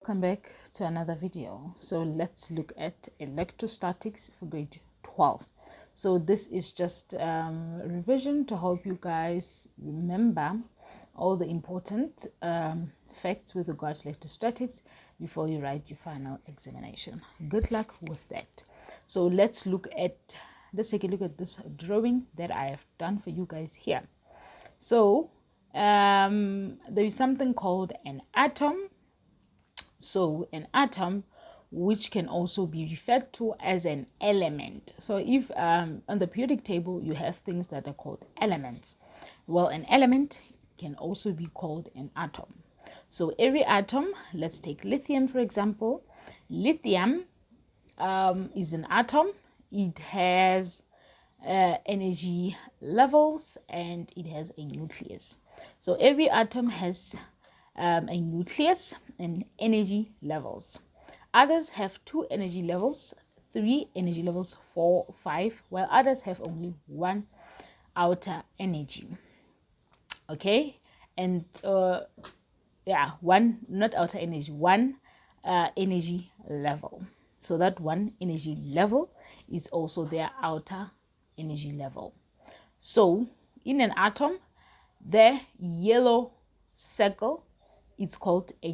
Welcome back to another video. So let's look at electrostatics for grade 12. So this is just revision to help you guys remember all the important facts with regards to electrostatics before you write your final examination. Good luck with that. So let's take a look at this drawing that I have done for you guys here. So there is something called an atom. So an atom, which can also be referred to as an element. So if on the periodic table you have things that are called elements, well, an element can also be called an atom. So every atom, let's take lithium for example. Lithium is an atom. It has energy levels and it has a nucleus. So every atom has a nucleus and energy levels. Others have 2 energy levels, 3 energy levels, 4, 5, while others have only 1 outer energy. Okay, and one, not outer energy, 1 energy level. So that 1 energy level is also their outer energy level. So in an atom, the yellow circle, it's called a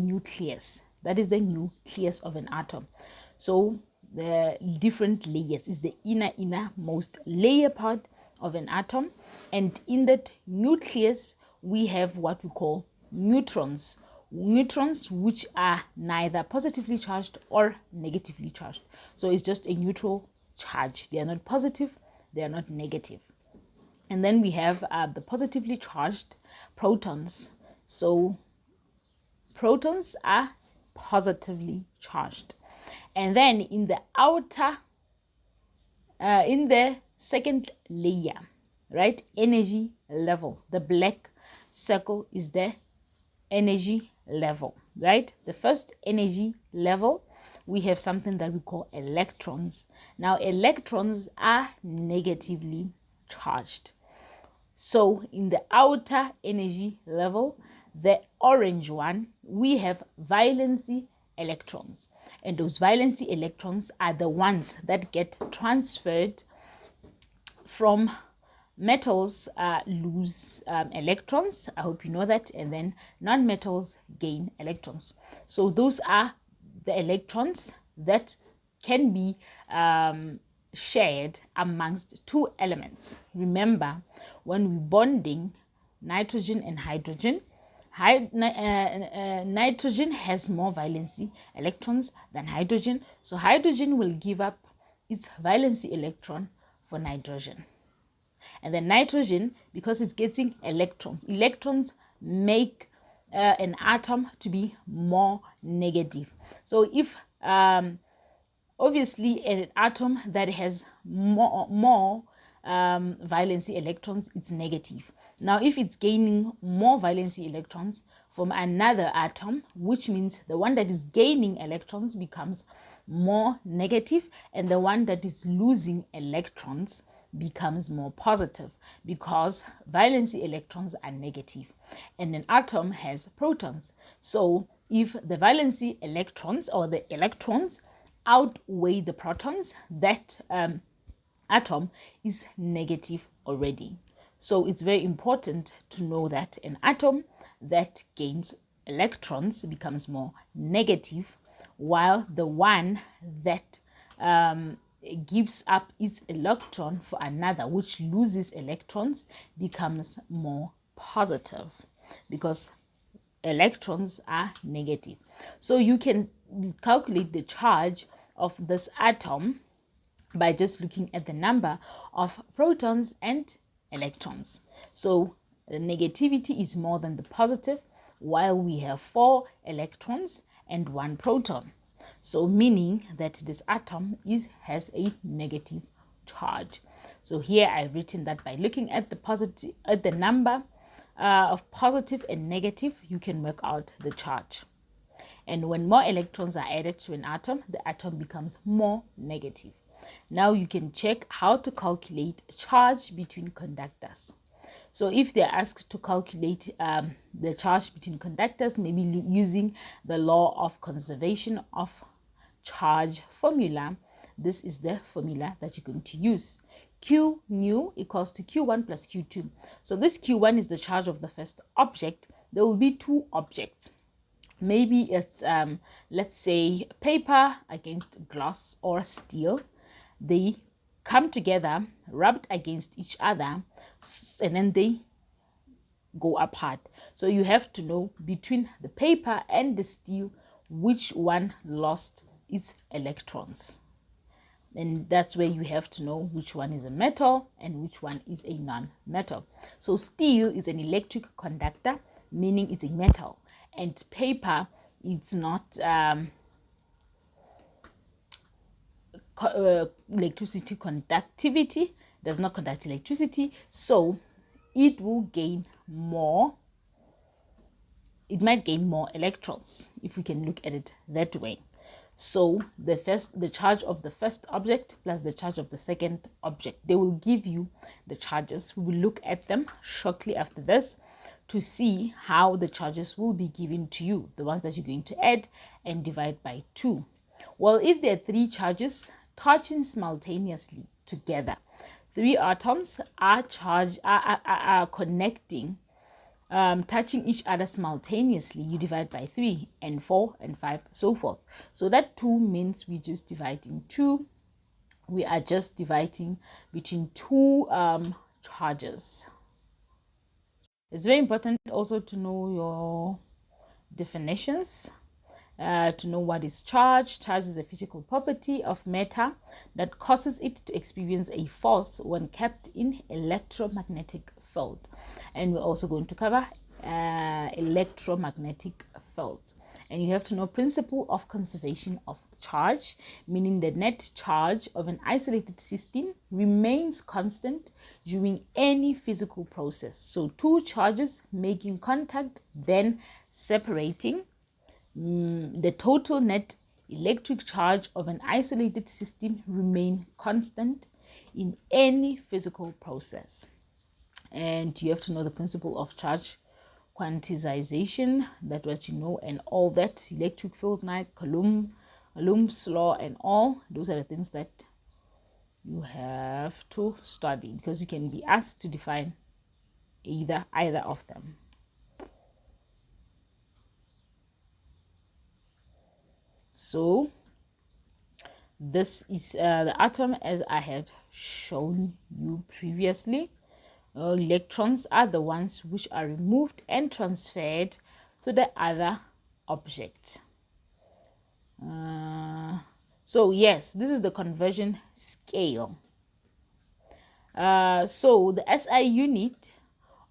nucleus. That is the nucleus of an atom. So the different layers is the innermost layer part of an atom, and in that nucleus we have what we call neutrons. Neutrons which are neither positively charged or negatively charged. So it's just a neutral charge. They are not positive, they are not negative. And then we have the positively charged protons. So protons are positively charged. And then in the outer, in the second layer, right, energy level, the black circle is the energy level, right? The first energy level, we have something that we call electrons. Now electrons are negatively charged. So in the outer energy level, the orange one, we have valency electrons, and those valency electrons are the ones that get transferred from metals. Lose electrons, I hope you know that, and then non-metals gain electrons. So those are the electrons that can be shared amongst 2 elements. Remember, when we're bonding nitrogen and hydrogen, nitrogen has more valency electrons than hydrogen, so hydrogen will give up its valency electron for nitrogen. And then nitrogen, because it's getting electrons make an atom to be more negative. So if obviously an atom that has more valency electrons, it's negative. Now if it's gaining more valency electrons from another atom, which means the one that is gaining electrons becomes more negative, and the one that is losing electrons becomes more positive, because valency electrons are negative and an atom has protons. So if the valency electrons or the electrons outweigh the protons, that atom is negative already. So it's very important to know that an atom that gains electrons becomes more negative, while the one that gives up its electron for another, which loses electrons, becomes more positive, because electrons are negative. So you can calculate the charge of this atom by just looking at the number of protons and electrons. So the negativity is more than the positive, while we have 4 electrons and 1 proton. So meaning that this atom has a negative charge. So here I've written that by looking at the number of positive and negative, you can work out the charge. And when more electrons are added to an atom, the atom becomes more negative. Now you can check how to calculate charge between conductors. So if they're asked to calculate the charge between conductors, maybe using the law of conservation of charge formula, this is the formula that you're going to use. Q nu equals to Q1 plus Q2. So this Q1 is the charge of the first object. There will be two objects. Maybe it's let's say paper against glass or steel. They come together, rubbed against each other, and then they go apart. So you have to know between the paper and the steel which one lost its electrons. And that's where you have to know which one is a metal and which one is a non-metal. So steel is an electric conductor, meaning it's a metal, and paper, it's not electricity conductivity, does not conduct electricity, so it will gain more, it might gain more electrons, if we can look at it that way. So the charge of the first object plus the charge of the second object, they will give you the charges. We will look at them shortly after this to see how the charges will be given to you, the ones that you're going to add and divide by 2. Well, if there are 3 charges touching simultaneously together, 3 atoms are connecting, touching each other simultaneously, you divide by 3, and 4 and 5, so forth. So that 2 means we just divide in 2. We are just dividing between 2 charges. It's very important also to know your definitions. To know what is charge. Charge is a physical property of matter that causes it to experience a force when kept in electromagnetic field. And we're also going to cover electromagnetic fields. And you have to know principle of conservation of charge, meaning the net charge of an isolated system remains constant during any physical process. So 2 charges making contact, then separating, the total net electric charge of an isolated system remain constant in any physical process. And you have to know the principle of charge quantization, that what you know, and all that, electric field, Knight, Coulomb's law, and all those are the things that you have to study, because you can be asked to define either of them. So this is the atom as I had shown you previously. Electrons are the ones which are removed and transferred to the other object. So yes, this is the conversion scale. So the SI unit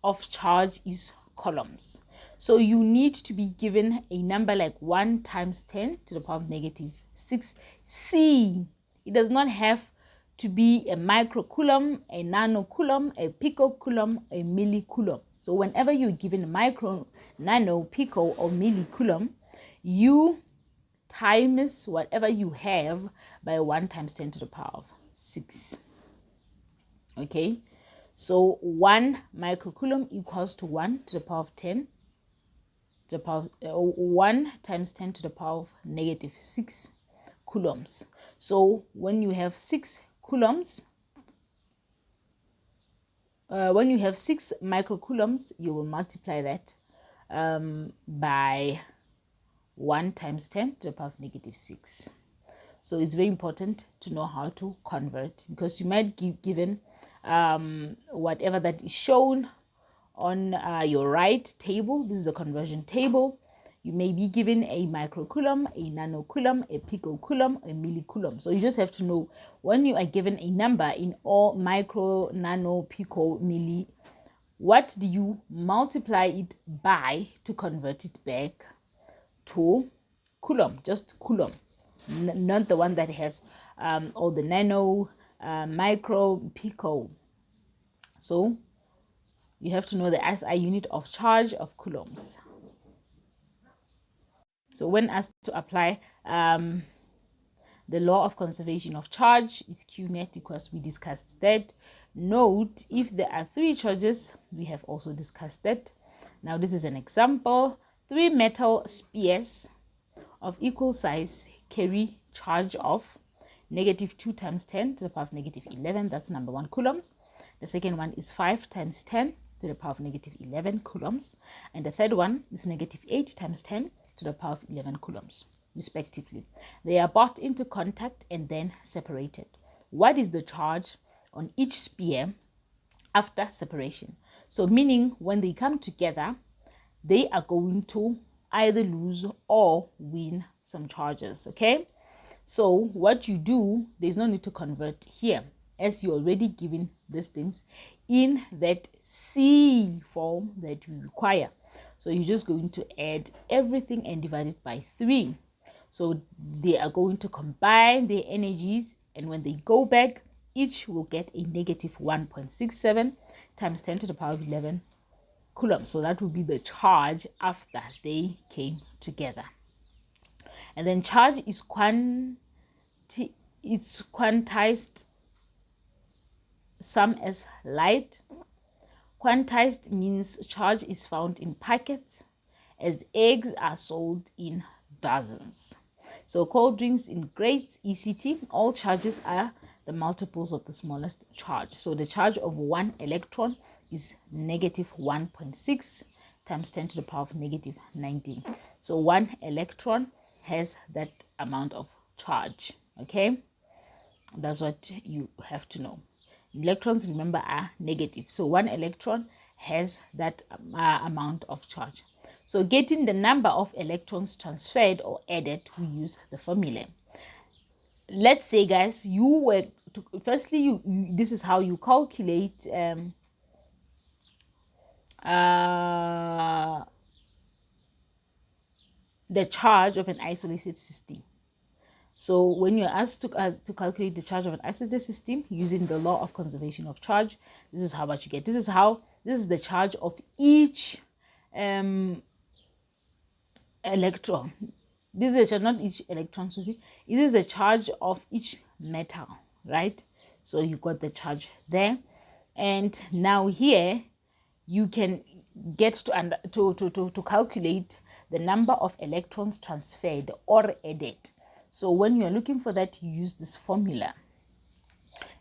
of charge is coulombs. So you need to be given a number like 1 times 10 to the power of negative 6 C. It does not have to be a microcoulomb, a nanocoulomb, a picocoulomb, a millicoulomb. So whenever you're given a micro, nano, pico, or millicoulomb, you times whatever you have by 1 times 10 to the power of 6. Okay, so 1 microcoulomb equals to 1 to the power of 10 to the power of, 1 times 10 to the power of negative 6 coulombs. So when you have 6 coulombs, when you have 6 microcoulombs, you will multiply that by 1 times 10 to the power of negative 6. So it's very important to know how to convert, because you might give given whatever that is shown on your right table. This is the conversion table. You may be given a microcoulomb, a nanocoulomb, a picocoulomb, a millicoulomb. So you just have to know when you are given a number in all micro, nano, pico, milli, what do you multiply it by to convert it back to coulomb, just coulomb, not the one that has all the nano, micro, pico. So you have to know the SI unit of charge of coulombs. So when asked to apply the law of conservation of charge, is Q net equals, we discussed that, Note, if there are three charges, we have also discussed that. Now this is an example. Three metal spheres of equal size carry charge of -2 times 10 to the power of -11. That's number 1 coulombs. The second one is 5 times 10 to the power of -11 coulombs. And the third one is -8 times 10 to the power of 11 coulombs, respectively. They are brought into contact and then separated. What is the charge on each sphere after separation? So meaning when they come together, they are going to either lose or win some charges. Okay, so what you do, there's no need to convert here, as you're already given these things in that C form that we require. So you're just going to add everything and divide it by 3. So they are going to combine their energies, and when they go back, each will get a -1.67 times 10 to the power of 11 coulombs. So that will be the charge after they came together. And then charge is quantized, some as light. Quantized means charge is found in packets, as eggs are sold in dozens. So cold drinks in grades, ECT, all charges are the multiples of the smallest charge. So the charge of 1 electron is -1.6 times 10 to the power of -19. So 1 electron has that amount of charge. Okay, that's what you have to know. Electrons, remember, are negative, so 1 electron has that amount of charge. So getting the number of electrons transferred or added, we use the formula. Let's say, guys, you were to, firstly this is how you calculate the charge of an isolated system. So when you're asked to calculate the charge of an isolated system using the law of conservation of charge, this is how much you get. This is the charge of each electron. This is not each electron, sorry. It is the charge of each metal, right? So you got the charge there. And now here you can get to calculate the number of electrons transferred or added. So when you're looking for that, you use this formula.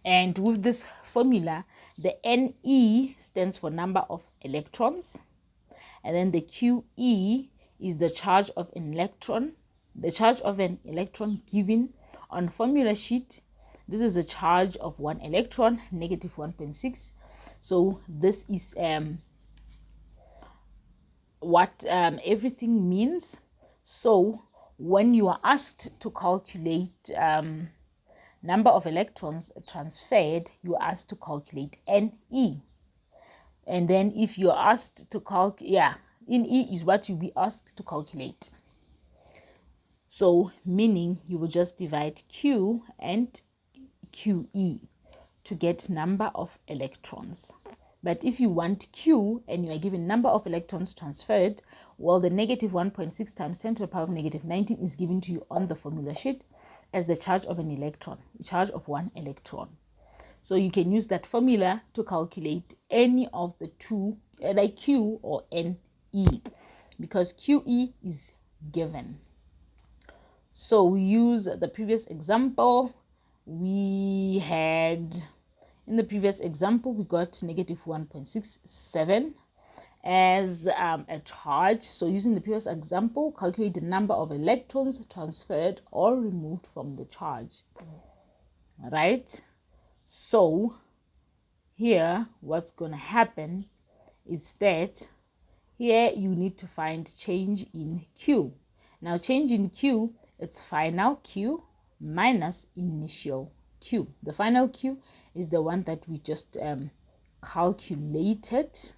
And with this formula, the Ne stands for number of electrons. And then the QE is the charge of an electron. The charge of an electron given on formula sheet. This is the charge of 1 electron, -1.6. So this is what everything means. So when you are asked to calculate number of electrons transferred, you are asked to calculate Ne. And then if you're asked to calculate, Ne is what you'll be asked to calculate. So meaning you will just divide Q and QE to get number of electrons. But if you want Q and you are given number of electrons transferred, well, the -1.6 times 10 to the power of -19 is given to you on the formula sheet as the charge of an electron, the charge of 1 electron. So you can use that formula to calculate any of the two, like Q or Ne, because QE is given. So we use the previous example. We had, in the previous example, we got -1.67 as a charge. So using the previous example, calculate the number of electrons transferred or removed from the charge. Right? So here, what's going to happen is that here you need to find change in Q. Now, change in Q, it's final Q minus initial Q. The final Q is the one that we just calculated,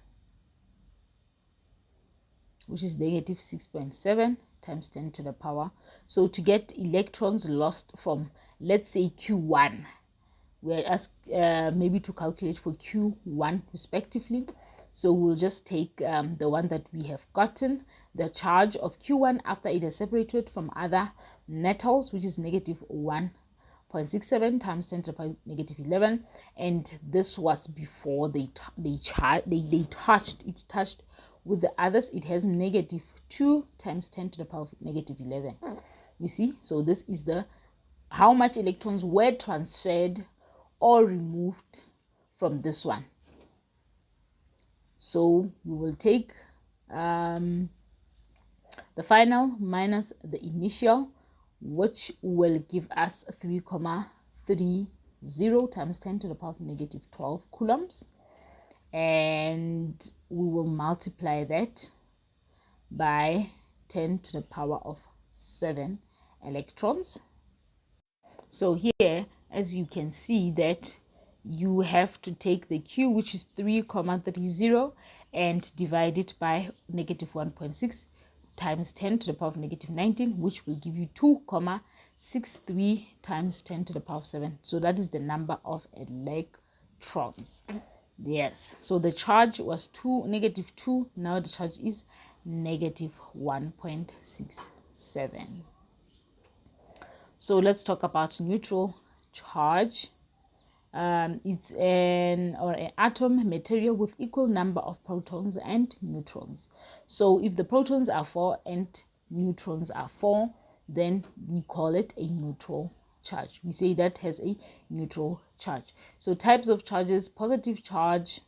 which is -6.7 times 10 to the power. So to get electrons lost from, let's say, Q1, we're asked maybe to calculate for Q1 respectively. So we'll just take the one that we have gotten, the charge of Q1 after it is separated from other metals, which is -1.67 0.67 times 10 to the power negative 11, and this was before they touched with the others. It has negative 2 times 10 to the power negative 11. You see, so this is the how much electrons were transferred or removed from this one. So we will take the final minus the initial, which will give us 3,30 times 10 to the power of negative 12 coulombs, and we will multiply that by 10 to the power of 7 electrons. So here, as you can see, that you have to take the Q, which is 3,30, and divide it by negative 1.6 times 10 to the power of negative 19, which will give you 2,63 times 10 to the power of 7. So that is the number of electrons. Yes, so the charge was negative 2. Now the charge is negative 1.67. So let's talk about neutral charge. It's an atom material with equal number of protons and neutrons. So if the protons are 4 and neutrons are 4, then we call it a neutral charge. We say that has a neutral charge. So types of charges: positive charge,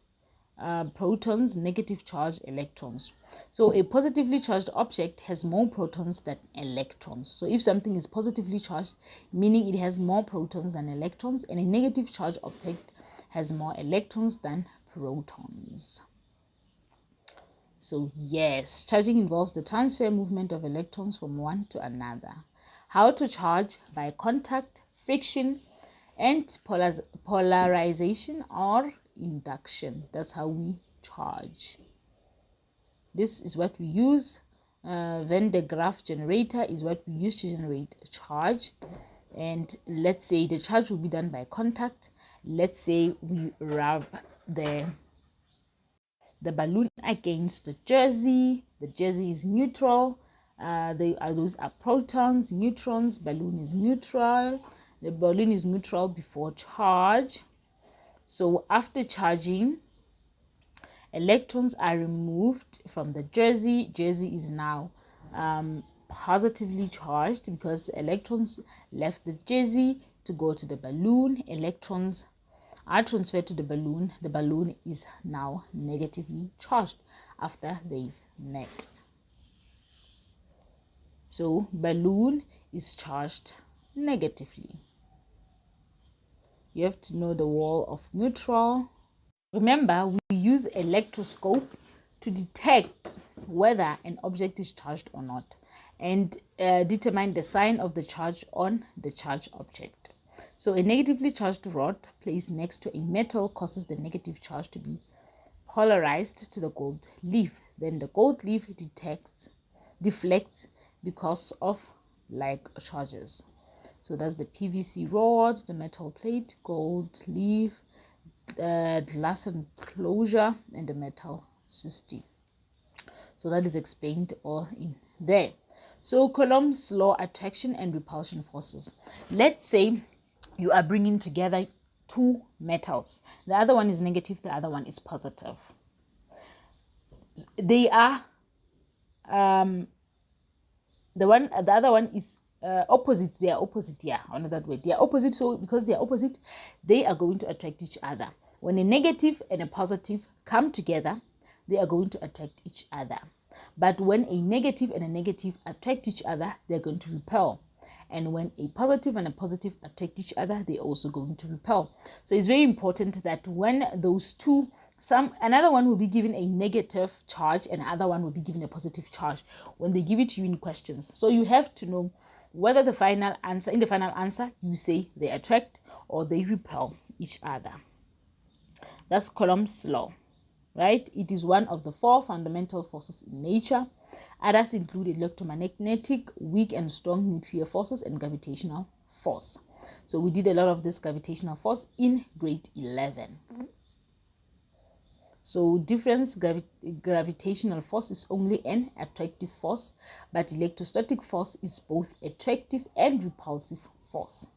protons; negative charge, electrons. So a positively charged object has more protons than electrons. So if something is positively charged, meaning it has more protons than electrons, and a negative charged object has more electrons than protons. So yes, charging involves the transfer movement of electrons from one to another. How to charge: by contact, friction, and polarization or induction. That's how we charge. This is what we use. Van de Graaff generator is what we use to generate a charge. And let's say the charge will be done by contact. Let's say we rub the balloon against the jersey. The jersey is neutral. Those are protons, neutrons. Balloon is neutral. The balloon is neutral before charge. So after charging, electrons are removed from the jersey. Jersey is now positively charged because electrons left the jersey to go to the balloon. Electrons are transferred to the balloon. The balloon is now negatively charged after they've met. So balloon is charged negatively. You have to know the wall of neutral. Remember, we use electroscope to detect whether an object is charged or not, and determine the sign of the charge on the charged object. So a negatively charged rod placed next to a metal causes the negative charge to be polarized to the gold leaf. Then the gold leaf deflects because of like charges. So that's the PVC rods, the metal plate, gold leaf, glass enclosure, and the metal system. So that is explained all in there. So Coulomb's law, attraction and repulsion forces. Let's say you are bringing together two metals. The other one is negative, the other one is positive. They are the other one is opposites. They are opposite. Yeah, I know that word. They are opposite. So because they are opposite, they are going to attract each other. When a negative and a positive come together, they are going to attract each other. But when a negative and a negative attract each other, they're going to repel. And when a positive and a positive attract each other, they're also going to repel. So it's very important that when those two, another one will be given a negative charge and other one will be given a positive charge when they give it to you in questions. So you have to know whether in the final answer you say they attract or they repel each other. That's Coulomb's law, right? It is one of the 4 fundamental forces in nature. Others include electromagnetic, weak and strong nuclear forces, and gravitational force. So we did a lot of this gravitational force in grade 11. So difference gravitational force is only an attractive force, but electrostatic force is both attractive and repulsive force.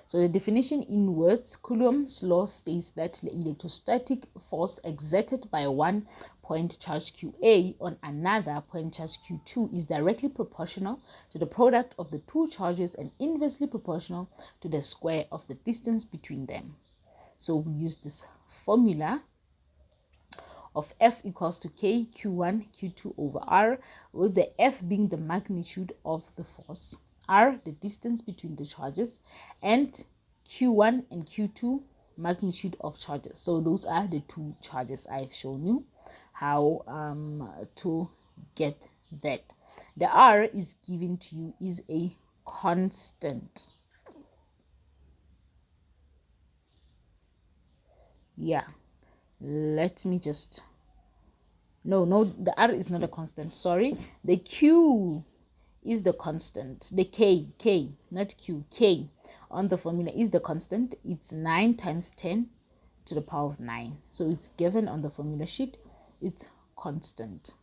So the definition in words, Coulomb's law states that the electrostatic force exerted by one point charge QA on another point charge Q2 is directly proportional to the product of the two charges and inversely proportional to the square of the distance between them. So we use this formula of F equals to K Q1 Q2 over R, with the F being the magnitude of the force, R the distance between the charges, and Q1 and Q2 magnitude of charges. So those are the two charges I've shown you how to get that. The R is given to you is a constant. Yeah, let me just no, the R is not a constant, sorry. The Q is the constant. The K, not Q, K on the formula is the constant. It's 9 times 10 to the power of 9. So it's given on the formula sheet. It's constant.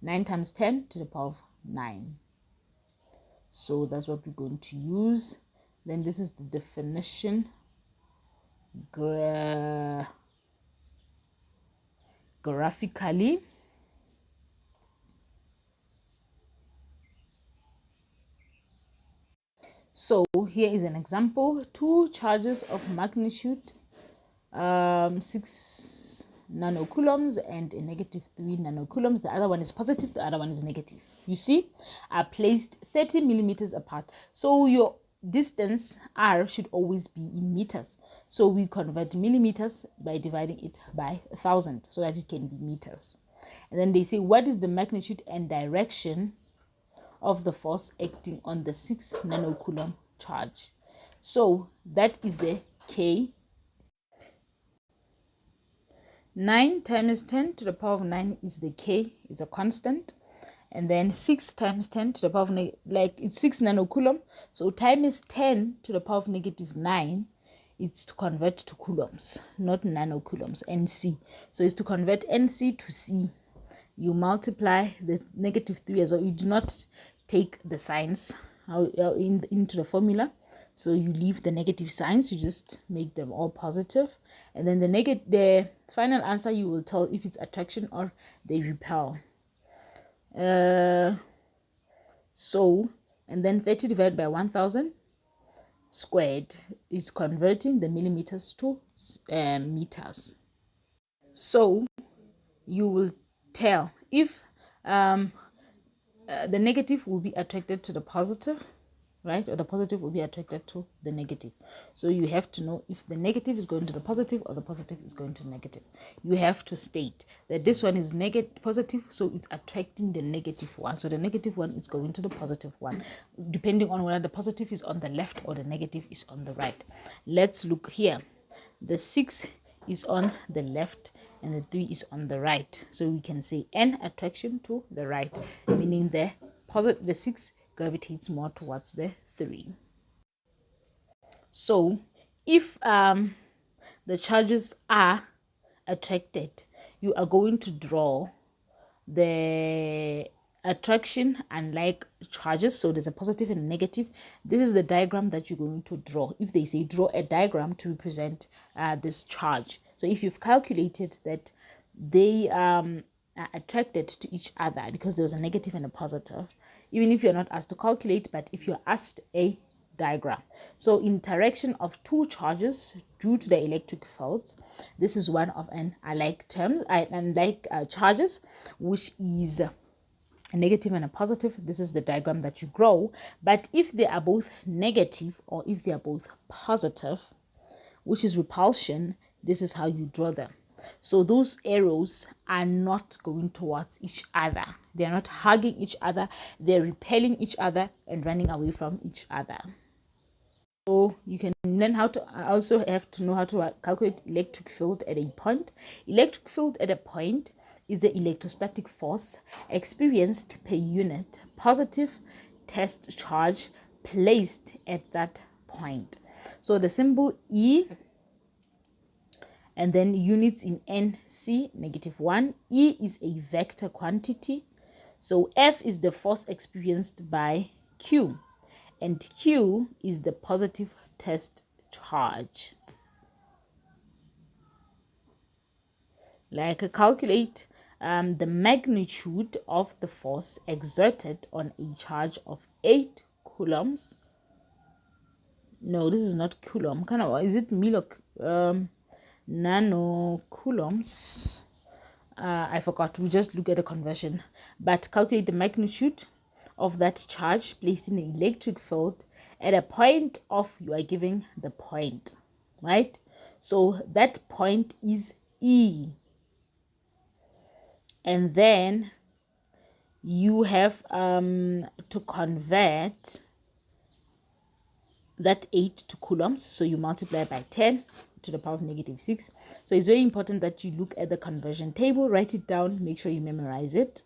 9 times 10 to the power of 9. So that's what we're going to use. Then this is the definition. Graphically. So here is an example. Two charges of magnitude 6 nanocoulombs and a negative 3 nanocoulombs. The other one is positive, the other one is negative. You see, are placed 30 millimeters apart. So your distance R should always be in meters. So we convert millimeters by dividing it by 1,000 so that it can be meters. And then they say, what is the magnitude and direction of the force acting on the 6 nanocoulomb charge? So that is the K. 9 times 10 to the power of 9 is the K, it's a constant. And then 6 times 10 to the power of like it's 6 nanocoulomb. So times 10 to the power of negative 9, it's to convert to coulombs, not nanocoulombs, NC. So it's to convert NC to C. You multiply the negative 3 as well. You do not take the signs into the formula. So you leave the negative signs, you just make them all positive. And then the final answer, you will tell if it's attraction or they repel. So, and then 30 divided by 1,000 squared is converting the millimeters to meters. So you will tell if the negative will be attracted to the positive, right? Or the positive will be attracted to the negative. So you have to know if the negative is going to the positive or the positive is going to negative. You have to state that this one is positive, so it's attracting the negative one. So the negative one is going to the positive one, depending on whether the positive is on the left or the negative is on the right. Let's look here. The 6 is on the left and the 3 is on the right. So we can say N attraction to the right, meaning the 6 gravitates more towards the 3. So if the charges are attracted, you are going to draw the attraction unlike charges. So there's a positive and a negative. This is the diagram that you're going to draw. If they say draw a diagram to represent this charge. So if you've calculated that they are attracted to each other because there was a negative and a positive, even if you're not asked to calculate, but if you're asked a diagram. So interaction of two charges due to the electric fields. This is one of an alike term, unlike charges, which is a negative and a positive. This is the diagram that you draw. But if they are both negative or if they are both positive, which is repulsion, this is how you draw them. So those arrows are not going towards each other. They are not hugging each other. They're repelling each other and running away from each other. So you can learn how to also have to know how to calculate electric field at a point. Electric field at a point is the electrostatic force experienced per unit positive test charge placed at that point. So the symbol E and then units in NC, -1. E is a vector quantity. So F is the force experienced by Q. And Q is the positive test charge. Like calculate the magnitude of the force exerted on a charge of 8 coulombs. No, this is not coulomb. Kind of, is it nano coulombs? I forgot. We just look at the conversion. But calculate the magnitude of that charge placed in an electric field at a point of, you are giving the point, right? So that point is E. And then you have to convert that 8 to coulombs, so you multiply by 10 to the power of negative 6. So it's very important that you look at the conversion table, write it down, make sure you memorize it.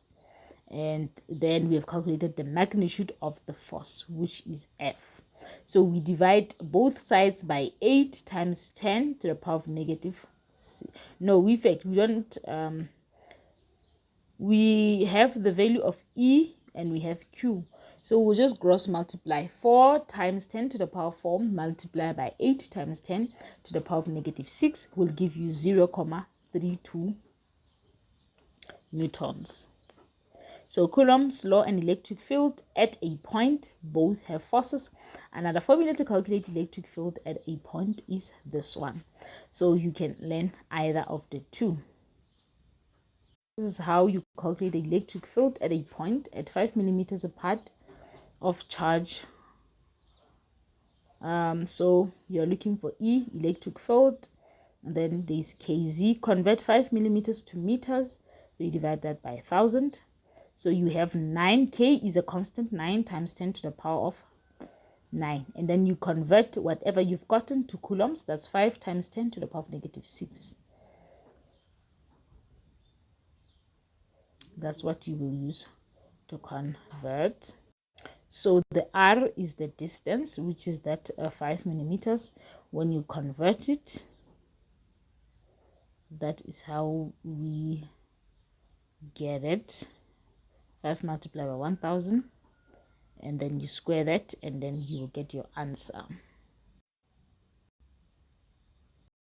And then we have calculated the magnitude of the force, which is F. So we divide both sides by 8 times 10 to the power of negative 6. No, in fact, we don't we have the value of E and we have Q. So we'll just gross multiply 4 times 10 to the power 4 multiply by 8 times 10 to the power of negative 6 will give you 0.32 newtons. So Coulomb's law and electric field at a point both have forces. Another formula to calculate electric field at a point is this one. So you can learn either of the two. This is how you calculate the electric field at a point at 5 millimeters apart of charge. So you're looking for E, electric field, and then there's KZ. Convert 5 millimeters to meters, so you divide that by 1,000. So you have 9K is a constant, 9 times 10 to the power of 9. And then you convert whatever you've gotten to coulombs. That's 5 times 10 to the power of negative 6. That's what you will use to convert. So the R is the distance, which is that 5 millimeters. When you convert it, that is how we get it. 5 multiplied by 1,000, and then you square that, and then you will get your answer.